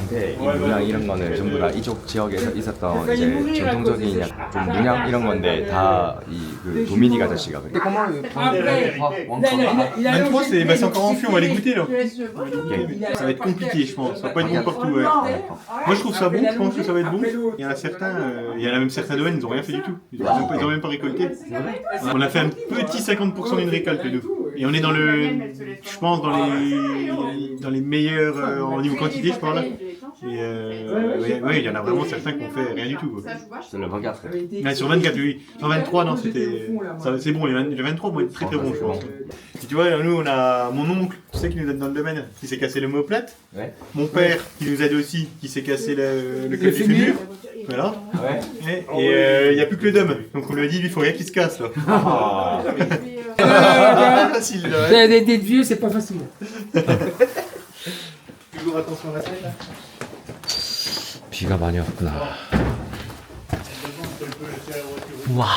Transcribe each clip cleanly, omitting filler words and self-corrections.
있는데 이 문양 이런 거는 전부 다 이쪽 지역에서 있었던 이제 전통적인 좀 문양 이런 건데 다 이 그 도미닉 아저씨가 그래. Même c'est encore en fût, on va les goûter là. Ça va être compliqué, je pense. Ça va pas être bon partout. Ouais. Moi, je trouve ça bon. Je pense que ça va être bon. Il y en a certains, il y en a même certains domaines, ils ont rien fait du tout. Ils ont même pas récolté. On a fait un petit 50% d'une récolte nous. Et on est dans le, je pense dans les meilleurs au niveau quantité, je parle. Et ouais, il y en a vraiment certains qui ont fait rien du tout. Quoi. C'est le 24. Ouais, sur 24, oui. Sur 23, non, c'est bon. Les 23 vont être très très bons, je pense. Et tu vois, nous, on a mon oncle, tu sais, qui nous aide dans le domaine, qui s'est cassé l'omoplate. Ouais. Mon père, qui nous aide aussi, qui s'est cassé le col du fémur. Voilà. Ouais. Et il n'y a plus que le dôme. Donc on lui a dit, lui, il faut rien qu'il se casse, là. Ah. Pas facile, là. D'être vieux, c'est pas facile. Toujours attention à la scène, là. 비가 많이 왔구나. 와.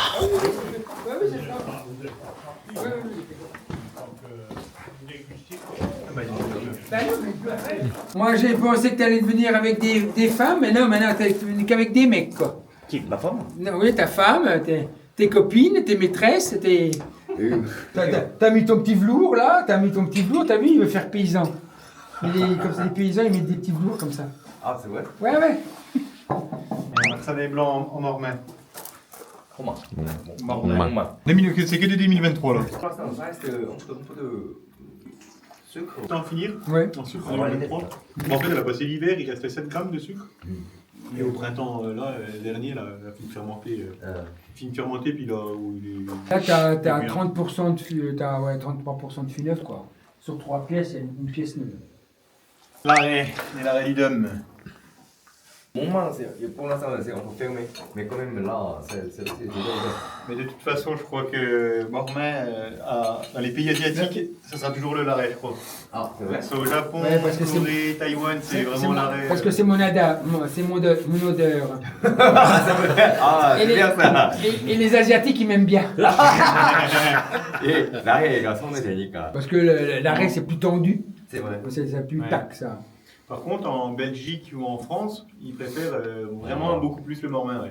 Moi, j'ai pensé que tu allais venir avec des femmes, mais non, maintenant, tu es venu qu'avec des mecs, quoi. Qui, ma femme? Non, oui, ta femme, tes copines, tes maîtresses, T'as mis ton petit velours, là, t'as vu, il veut faire paysan. Comme ça, les paysans, ils mettent des petits velours comme ça. Ah, c'est vrai? Ouais. Ça des blancs en ormain. Comment? C'est que de 2023 là. Ça reste un peu de sucre. En finir? Ouais. En sucre en 2023. En fait, elle a passé l'hiver, il restait 7 grammes de sucre. Et au printemps, là, dernier, là, elle a fini de fermenter, puis là où il est. Là, t'as 30% de fût, t'as 33% de fût neuf, quoi. Sur 3 pièces, il y a une pièce neuve. L'arrêt du dôme. Pour l'instant, c'est un peu fermé, mais quand même là, c'est Mais de toute façon, je crois que Mormain, dans les pays asiatiques, ça sera toujours le larrêt, je crois. Ah, c'est vrai. Au Japon, Ouais, parce que Corée, Taïwan, c'est vraiment l'arrêt. Parce que c'est mon odeur. Ah, c'est bien ça. Et les Asiatiques, ils m'aiment bien. Et l'arrêt, 손에 대니까. Parce que l'arrêt, c'est plus tendu. C'est vrai. C'est plus tac, ça. Par contre, en Belgique ou en France, ils préfèrent vraiment beaucoup plus le Mormain. Ouais.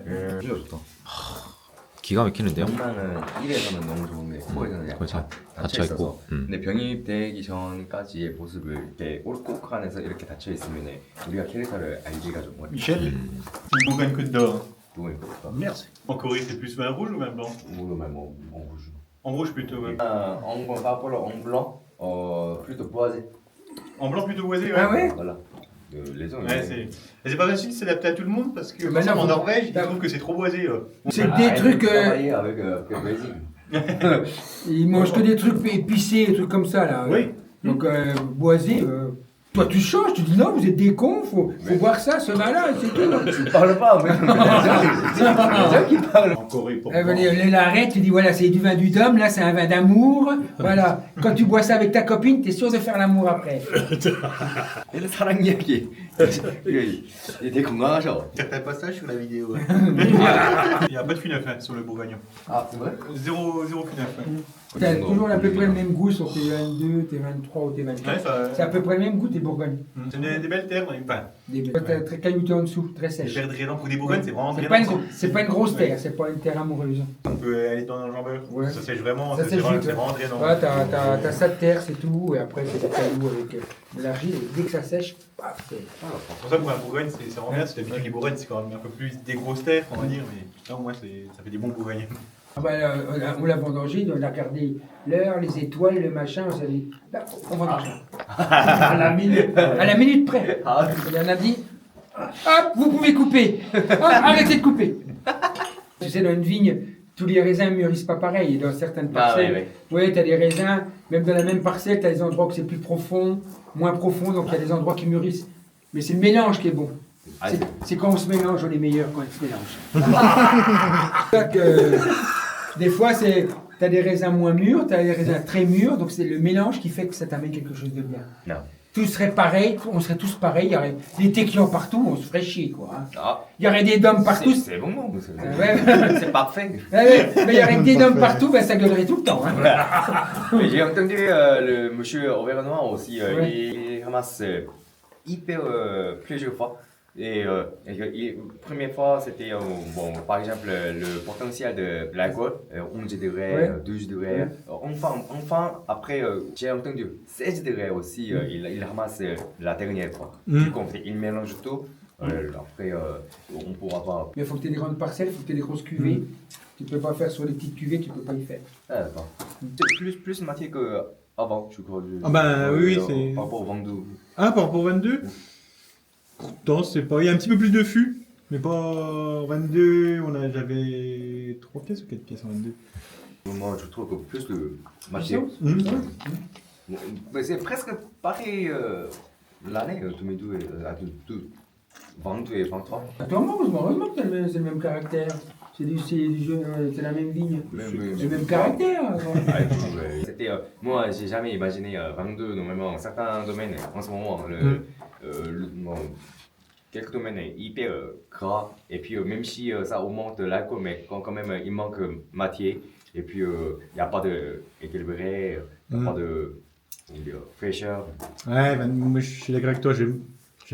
기가 막히는데요? 엄마는 입에서는 너무 좋은데 코에서는 약간 그렇죠. 닫혀 있어서. 있고. 근데 병입되기 전까지의 모습을 이렇게 꼭 안에서 이렇게 닫혀 있으면 우리가 캐릭터를 알기가 좀 어렵죠. Michel, c'est une Bourgogne Côte d'Or. 누구 이거? Merci. En Corée, c'est plus vin rouge ou vin blanc? 뭐 rouge. En rouge plutôt, ouais. En par rapport en blanc, plutôt boisé. En blanc plutôt boisé, ouais. Ah ouais? Voilà. Les gens. Ouais, c'est pas facile de s'adapter à tout le monde parce que Mais non, en Norvège, ils trouvent que c'est trop boisé. C'est des trucs. Travailler avec le Brésil. Ils mangent que des trucs épicés, des trucs comme ça, là. Oui. Donc, boisé. Toi, tu changes, tu dis non, vous êtes des cons, faut boire ça, ce vin-là, c'est tout. Tu ne parles pas, mais c'est les gens qui parlent. En Corée, pourquoi? L'arrêt, tu dis voilà, c'est du vin du dôme, là, c'est un vin d'amour. Voilà. Quand tu bois ça avec ta copine, t'es sûr de faire l'amour après. 얘는 사랑 이야기. 되게 건강하셔. Certains passages sur la vidéo. Il n'y a pas de fût neuf sur le Bourgogne. Ah, c'est vrai? Zéro fût neuf. T'as toujours à peu près le même goût sur tes 22, tes 23 ou tes 24. Ouais, C'est à peu près le même goût, tes Bourgognes. c'est des belles terres, enfin, Très cailloutées en dessous, très des sèches. terres drainantes. Pour des Bourgognes, c'est vraiment C'est drainant. pas une grosse terre, c'est pas une terre amoureuse. On peut aller dans un jambeur. Ouais. Ça sèche vraiment, Ça c'est sèche vraiment vite, ouais. drainant. Ouais, t'as ça de terre, c'est tout, et après c'est des cailloux avec de l'argile, et dès que ça sèche, paf, c'est... C'est pour ça que pour la Bourgogne, c'est vraiment bien. C'est d'habitude, les Bourgognes, c'est quand même un peu plus des grosses terres, on va dire. Mais là, au moins, ça fait des bons Bourgognes. Ah bah, on l'a vendangé, on a regardé l'heure, les étoiles, le machin, on s'est dit, là, on vendange. À la minute près. Et on a dit, hop, vous pouvez couper. Hop, arrêtez de couper. Tu sais, dans une vigne, tous les raisins mûrissent pas pareil. Dans certaines parcelles, ouais, t'as des raisins, même dans la même parcelle, t'as des endroits où c'est plus profond, moins profond, donc il y a des endroits qui mûrissent. Mais c'est le mélange qui est bon. C'est quand on se mélange, on est meilleur quand on se mélange. C'est ça que, des fois, t'as des raisins moins mûrs, t'as des raisins très mûrs, donc c'est le mélange qui fait que ça t'amène quelque chose de bien. Non. Tout serait pareil, on serait tous pareils, il y aurait des téquions partout, on se ferait chier, quoi. Hein. Ah. Il y aurait des dômes partout. C'est bon, c'est parfait. Ouais, mais il y aurait des dômes partout, ben ça gueulerait tout le temps. Hein. J'ai entendu le monsieur Auvergnat aussi, il ramasse hyper plusieurs fois. Première fois, c'était, bon, par exemple, le potentiel de l'alcool, 11 degrés, Ouais. 12 degrés. Enfin, après, j'ai entendu 16 degrés aussi, il ramasse la dernière fois. Du coup, il mélange tout. Après, on pourra pas. Mais il faut que tu aies des grandes parcelles, il faut que tu aies des grosses cuvées. Tu peux pas faire sur les petites cuvées, tu peux pas y faire. Ah, d'accord. C'est plus matière qu'avant, je crois. Ah bah oui, c'est- Par rapport au 22. Ah, par rapport au 22 Non, c'est pas. Il y a un petit peu plus de fût, mais pas 22. J'avais 3 pièces ou 4 pièces en 22. Moi, je trouve que plus de matière. Mais c'est presque pareil l'année 2012 à 22 et 23. Attends, heureusement que c'est le même caractère. C'est la même vigne. C'est le même caractère. C'était, moi, j'ai jamais imaginé 22, normalement, certains domaines, en ce moment, bon, quelques domaines hyper gras, et puis même si ça augmente l'alcool, mais quand même il manque matière, et puis il n'y a pas d'équilibré, il n'y a pas de comment dire, fraîcheur. Ouais, moi je suis d'accord avec toi, j'aime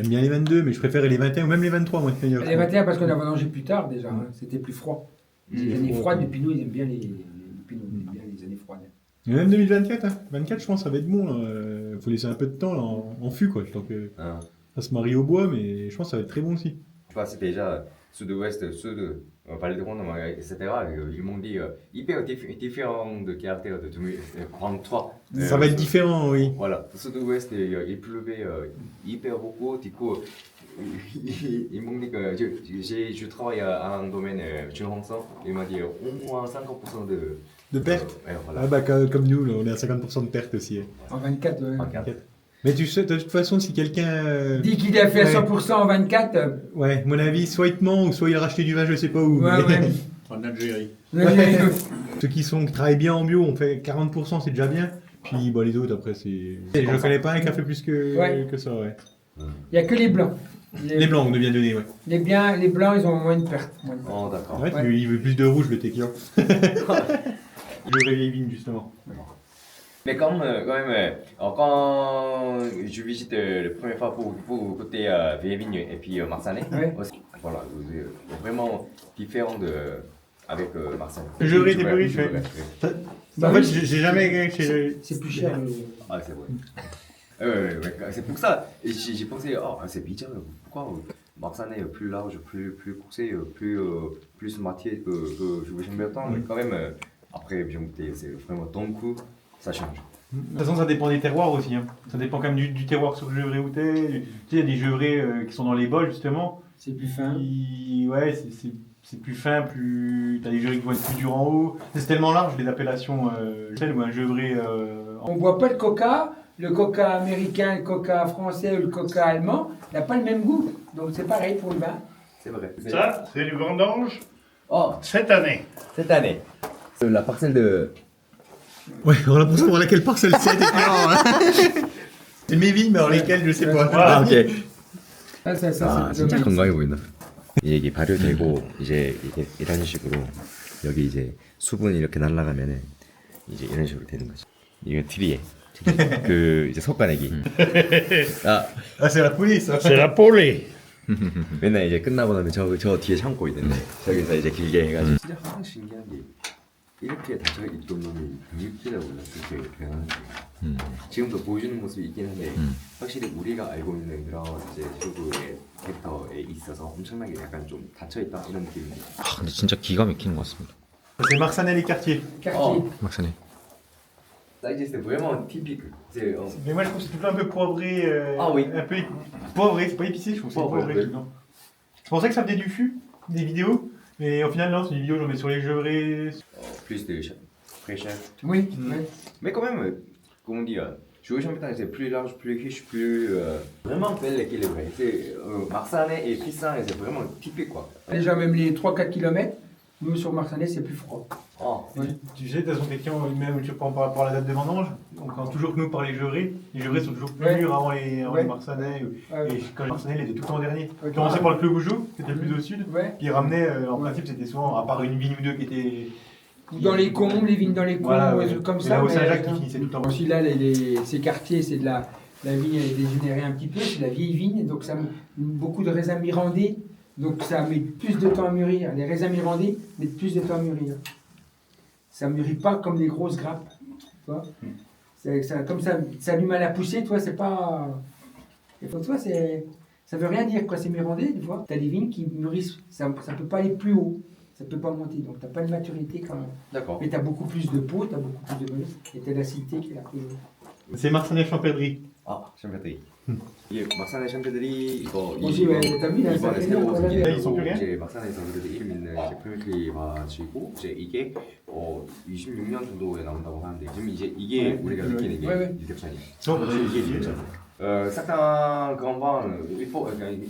bien les 22, mais je préférais les 21 ou même les 23, moi. Les 21 parce qu'on a mangé plus tard déjà, hein. C'était plus froid. Les années froides, les Pinots, ils aiment bien les années froides. Et même 2024, hein. 24, je pense, ça va être bon. Faut laisser un peu de temps là, en fût, quoi. Tant que Hein. ça se marie au bois, mais je pense que ça va être très bon aussi. Je pense que c'est déjà sud-ouest, sud, Palais de Ronde, etc. Ils m'ont dit hyper différent de caractère de 2023. Ça va être différent, oui. Voilà, sud-ouest, il pleuvait hyper beaucoup. Du coup, ils m'ont dit que je travaille à un domaine Junhongsan. Il m'a dit au moins 50% de. De perte. Ouais, voilà. Ah bah, comme nous, là, on est à 50% de perte aussi. Hein. En 24, ouais. En quatre. Mais tu sais, de toute façon, si quelqu'un. Dis qu'il a fait Ouais. 100% en 24. Ouais, mon avis, soit il te ment, ou soit il a racheté du vin, je sais pas où. Ouais, mais- ouais. En Algérie. Ceux qui travaillent bien en bio, on fait 40%, c'est déjà bien. Puis bah, les autres, après, c'est. Je connais pas un qui a fait plus Ouais. que ça, ouais. Il n'y a que les blancs. Les blancs, on devient donné, ouais. Les blancs, ils ont moins de pertes. Oh, d'accord. Ouais, Ouais. il veut plus de rouge, le tequila. Le réveil vigne, justement. Mais quand même, quand je visite la première fois pour côté Vieille Vigne et puis Marsanais, Ouais. aussi, voilà, vraiment différent avec Marsanais. Le Gevrey était Ouais, plus riche, ouais, ouais. ouais. Bah En fait, oui. j'ai jamais. C'est plus cher. Ah, c'est vrai. Ouais, c'est pour ça, j'ai pensé, oh, c'est bizarre, pourquoi Marsanais plus large, plus poussé, plus matière que je veux jamais temps, mais quand même, après, bien goûté, c'est vraiment ton coup, ça change. De toute façon, ça dépend des terroirs aussi. Hein. Ça dépend quand même du terroir sur le gevrey où t'es. Tu sais, il y a des gevrés qui sont dans les bols, justement. C'est plus fin. Ouais, c'est plus fin, plus. T'as des gevrés qui vont être plus durs en haut. C'est tellement large, les appellations. Ou un gevrey. On ne boit pas le coca américain, le coca français ou le coca allemand n'a pas le même goût. Donc c'est pareil pour le vin. C'est vrai. Ça, c'est du vendange Oh, cette année. cette année, la parcelle de. Ouais, on a l'impression pour laquelle parcelle c'est, c'est mes vignes, mais alors lesquelles, je sais pas. Voilà. 오케이. Ça, 아, c'est 진짜 dommage. 건강해 보인다. 이게 발효되고 이제 이게 이런 식으로 여기 이제 수분이 이렇게 날아가면은 이제 이런 식으로 되는 거지. 이거 트리에 그 이제 솎아내기. 아 Ah, c'est la police, ça. C'est la polée. 맨날 이제 끝나고 나면 저 뒤에 참고 있는데 저기서 이제 길게 해가지고. 진짜 항상 신기한 게 이렇게 다쳐가 있던 놈이 육지라고 그렇게 변하는 게 지금도 보여주는 모습이 있긴 한데 확실히 우리가 알고 있는 그런 이제 슈그의 캐릭터에 있어서 엄청나게 약간 좀 닫혀 있다 이런 느낌인데. 아, 근데 진짜 기가 막히는 것 같습니다. C'est Marsanel et Cartier. Quartier. 막사네. Ça existe vraiment typique. C'est Mais moi, je trouve que c'est tout le temps un peu poivré. Ah oui. Un peu poivré, c'est pas épicé, je trouve que c'est Poivré, poivré oui. tout le temps. Je pensais que ça venait du fût, des vidéos. Mais au final, non, c'est une vidéo, j'en mets sur les gevrés. plus de fraîcheur. Oui. Mm. Ouais. Mais quand même, comment dire, jouer champion c'est plus large, plus riche, plus vraiment bel équilibré. C'est Marsanais et Tristan, c'est vraiment typique quoi. Déjà, même les 3-4 km, nous sur Marsanais, c'est plus froid. Oh. Tu sais, de toute façon, question, même tu prends par rapport à la date de vendange, on prend toujours que nous par les gevrés sont toujours plus Ouais. mûrs avant les Ouais. Marsanais. Ouais. Et quand les Marsanais, ils étaient tout le temps en dernier. Ouais. Commençait par le plus Goujou, qui était le plus au sud. Ouais. Puis ils ramenaient, en principe, c'était souvent, à part une vigne ou deux qui étaient. Ou dans les combes, les vignes dans les combes, Voilà, ou ouais. des trucs comme Et ça. là, au mais- Saint-Jacques, qui finissait tout le temps. Aussi là, ces quartiers, c'est de la La vigne elle est dégénérée un petit peu, c'est la vieille vigne, donc ça met beaucoup de raisins mirandés, donc ça met plus de temps à mûrir. Les raisins mirandés mettent plus de temps à mûrir. Ça mûrit pas comme les grosses grappes, tu vois. Comme ça a du mal à pousser, toi, c'est pas... Et pour toi, ça veut rien dire, quoi, c'est mirandé, tu vois. Tu as des vignes qui mûrissent, ça peut pas aller plus haut, ça peut pas monter, donc t'as pas de maturité quand même. D'accord. Mais tu as beaucoup plus de peau, tu as beaucoup plus de bonus, et tu as l'acidité qui est la plus... C'est Marsanais Champédry. 아, 샴페들이. 이게 막산의 샴페들이 이거 aussi, ouais, t'as vu, là, ça 이번에 fait 새로 bien, quoi, 생긴 là, ils sont plus rien? 이제 막산에서 그래도 이름 있는 이제 프리클리 맛이고 이제 이게 26년 정도에 나온다고 하는데 지금 이제 이게 우리가 느끼는 게 ouais. 리셉션이에요. Non, 이게 리셉션. Certains grands vins,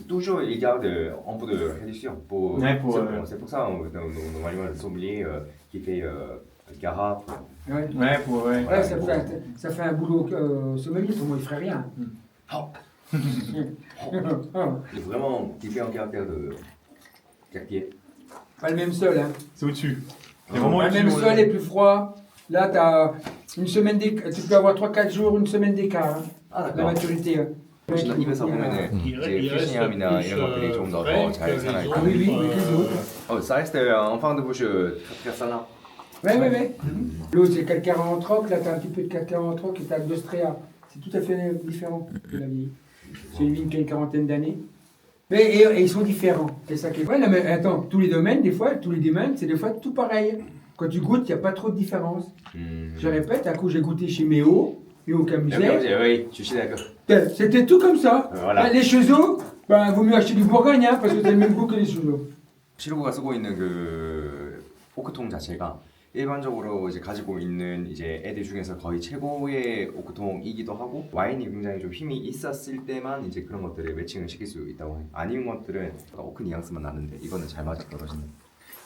toujours il garde un peu de réduction. C'est pour ça normalement le sommelier qui fait carafe. Ouais. Ouais, pour... Ouais. Ouais, ça fait un boulot sommelier, pour moi, il ferait rien. Il est vraiment qui fait un caractère de quartier. Pas le même sol, hein. C'est au-dessus. C'est vraiment Le même au-dessus, sol est plus froid. Là, tu as une semaine d'écart. Tu peux avoir 3-4 jours, une semaine d'écart. Hein, 아, la d'accord. maturité. Hein. 혹시 입에서 보면은 이제 피시니함이나 이런 것들이 좀 더 잘 살아있고. Ah oui, oui, oui, les autres. Ça reste en fin de bouche très salin. Ouais, ouais, ouais. L'autre, c'est calcaire en troc. Là, tu as un petit peu de calcaire en troc et tu as de l'Ostréa. C'est tout à fait différent de la vieille. C'est une vigne qui a une quarantaine d'années. Et ils sont différents. C'est ça qui est... Ouais, non, mais attends, tous les domaines, c'est des fois tout pareil. Quand tu goûtes, il n'y a pas trop de différence. Je répète, un coup, j'ai goûté chez Méo Camuset. Oui, je suis d'accord. C'était tout comme ça. Voilà. Les Chezot, ben, vaut mieux acheter du Bourgogne, hein, parce que c'est le même goût que les Chezot. 시로그가 쓰고 있는 그 오크통 자체가 일반적으로 이제 가지고 있는 이제 애들 중에서 거의 최고의 오크통이기도 하고 와인이 굉장히 좀 힘이 있었을 때만 이제 그런 것들을 매칭을 시킬 수 있다고 해요. 아닌 것들은 오크 뉘앙스만 나는데 이거는 잘 맞아 떨어지는.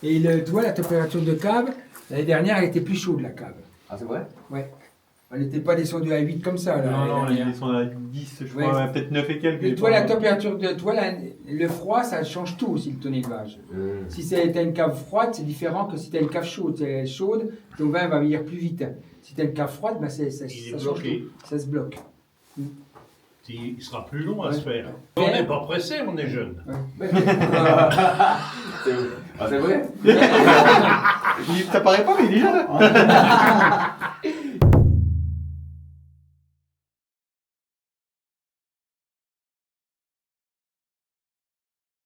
Et tu vois, la température de cave, l'année dernière, elle était plus chaude, la cave. Ah c'est vrai? Ouais. Elle n'était pas descendue à 8 comme ça. Là, Non, l'année ils dernière. sont à 10, je Ouais. crois, peut-être 9 et quelques. Et toi, la température de. Toi, le froid, ça change tout aussi, le ton élevage. Si tu as une cave froide, c'est différent que si tu as une cave chaude. Si elle est chaude, ton vin va vieillir plus vite. Si tu as une cave froide, ben ça change bloqué. tout. Ça se bloque. Il sera plus long à se faire. Ouais. On n'est pas pressé, on est jeune. Ouais. Ah c'est vrai? Ça paraît pas, mais il est déjà là.